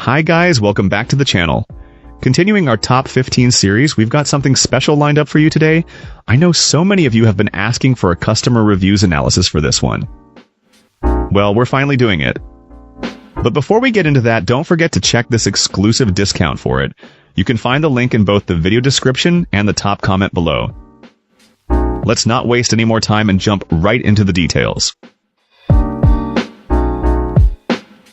Hi guys, welcome back to the channel. Continuing our top 15 series, we've got something special lined up for you today. I know so many of you have been asking for a customer reviews analysis for this one. Well, we're finally doing it. But before we get into that, don't forget to check this exclusive discount for it. You can find the link in both the video description and the top comment below. Let's not waste any more time and jump right into the details.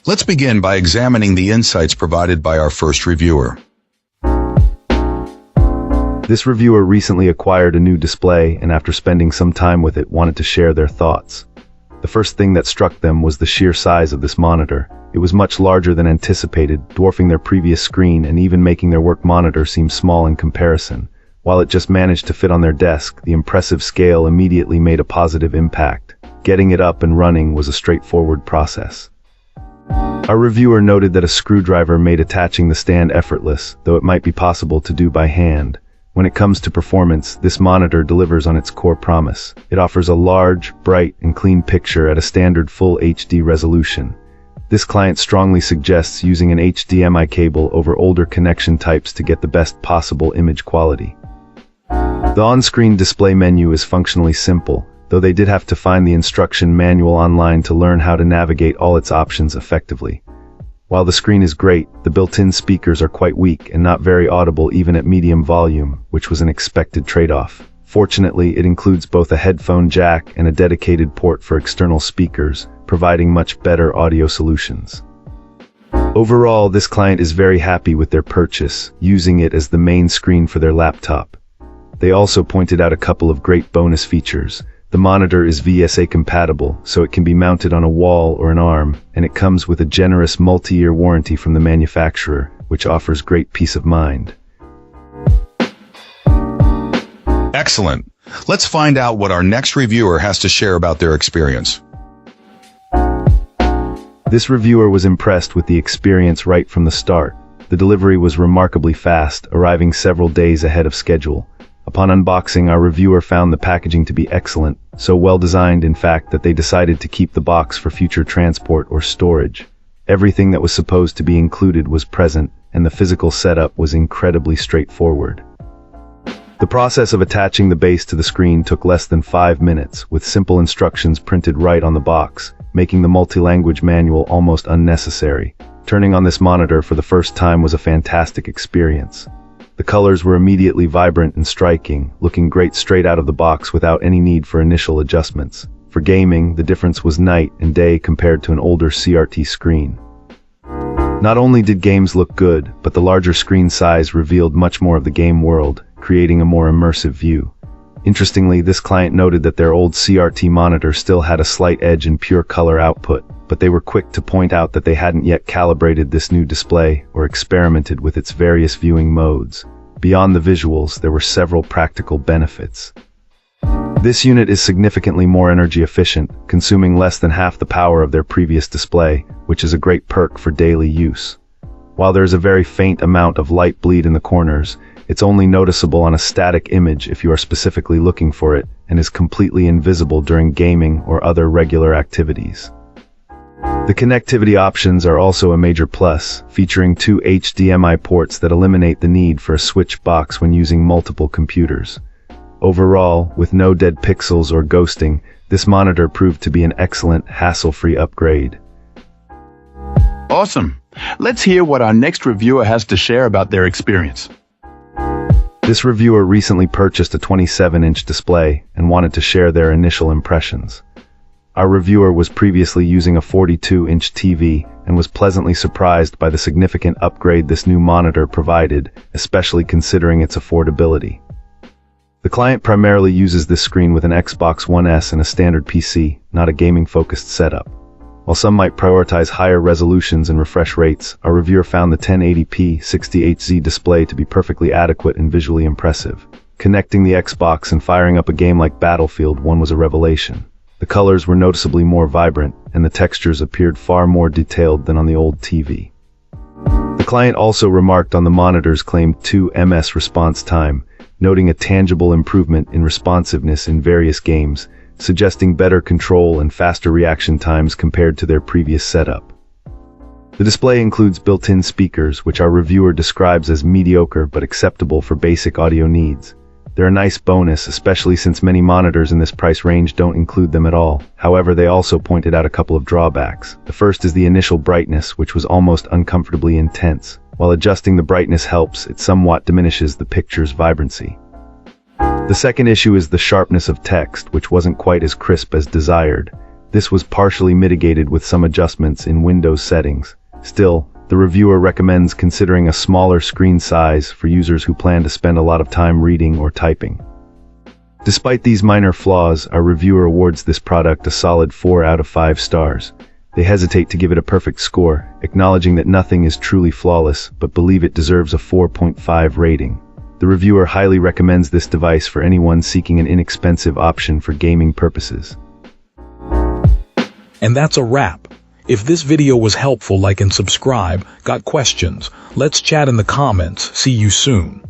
Let's begin by examining the insights provided by our first reviewer. This reviewer recently acquired a new display and after spending some time with it wanted to share their thoughts. The first thing that struck them was the sheer size of this monitor. It was much larger than anticipated, dwarfing their previous screen and even making their work monitor seem small in comparison. While it just managed to fit on their desk, the impressive scale immediately made a positive impact. Getting it up and running was a straightforward process. Our reviewer noted that a screwdriver made attaching the stand effortless, though it might be possible to do by hand. When it comes to performance, this monitor delivers on its core promise. It offers a large, bright, and clean picture at a standard full HD resolution. This client strongly suggests using an HDMI cable over older connection types to get the best possible image quality. The on-screen display menu is functionally simple, though they did have to find the instruction manual online to learn how to navigate all its options effectively. While the screen is great, the built-in speakers are quite weak and not very audible even at medium volume, which was an expected trade-off. Fortunately, it includes both a headphone jack and a dedicated port for external speakers, providing much better audio solutions. Overall, this client is very happy with their purchase, using it as the main screen for their laptop. They also pointed out a couple of great bonus features. The monitor is VSA compatible, so it can be mounted on a wall or an arm, and it comes with a generous multi-year warranty from the manufacturer, which offers great peace of mind. Excellent. Let's find out what our next reviewer has to share about their experience. This reviewer was impressed with the experience right from the start. The delivery was remarkably fast, arriving several days ahead of schedule. Upon unboxing, our reviewer found the packaging to be excellent, so well designed in fact that they decided to keep the box for future transport or storage. Everything that was supposed to be included was present, and the physical setup was incredibly straightforward. The process of attaching the base to the screen took less than 5 minutes, with simple instructions printed right on the box, making the multi-language manual almost unnecessary. Turning on this monitor for the first time was a fantastic experience. The colors were immediately vibrant and striking, looking great straight out of the box without any need for initial adjustments. For gaming, the difference was night and day compared to an older CRT screen. Not only did games look good, but the larger screen size revealed much more of the game world, creating a more immersive view. Interestingly, this client noted that their old CRT monitor still had a slight edge in pure color output, but they were quick to point out that they hadn't yet calibrated this new display or experimented with its various viewing modes. Beyond the visuals, there were several practical benefits. This unit is significantly more energy efficient, consuming less than half the power of their previous display, which is a great perk for daily use. While there is a very faint amount of light bleed in the corners, it's only noticeable on a static image if you are specifically looking for it, and is completely invisible during gaming or other regular activities. The connectivity options are also a major plus, featuring 2 HDMI ports that eliminate the need for a switch box when using multiple computers. Overall, with no dead pixels or ghosting, this monitor proved to be an excellent, hassle-free upgrade. Awesome. Let's hear what our next reviewer has to share about their experience. This reviewer recently purchased a 27-inch display and wanted to share their initial impressions. Our reviewer was previously using a 42-inch TV and was pleasantly surprised by the significant upgrade this new monitor provided, especially considering its affordability. The client primarily uses this screen with an Xbox One S and a standard PC, not a gaming-focused setup. While some might prioritize higher resolutions and refresh rates, our reviewer found the 1080p 60Hz display to be perfectly adequate and visually impressive. Connecting the Xbox and firing up a game like Battlefield 1 was a revelation. The colors were noticeably more vibrant, and the textures appeared far more detailed than on the old TV. The client also remarked on the monitor's claimed 2 ms response time, noting a tangible improvement in responsiveness in various games, suggesting better control and faster reaction times compared to their previous setup. The display includes built-in speakers, which our reviewer describes as mediocre but acceptable for basic audio needs. They're a nice bonus, especially since many monitors in this price range don't include them at all. However, they also pointed out a couple of drawbacks. The first is the initial brightness, which was almost uncomfortably intense. While adjusting the brightness helps, it somewhat diminishes the picture's vibrancy. The second issue is the sharpness of text, which wasn't quite as crisp as desired. This was partially mitigated with some adjustments in Windows settings. Still, the reviewer recommends considering a smaller screen size for users who plan to spend a lot of time reading or typing. Despite these minor flaws, our reviewer awards this product a solid 4 out of 5 stars. They hesitate to give it a perfect score, acknowledging that nothing is truly flawless, but believe it deserves a 4.5 rating. The reviewer highly recommends this device for anyone seeking an inexpensive option for gaming purposes. And that's a wrap. If this video was helpful, like and subscribe. Got questions? Let's chat in the comments. See you soon.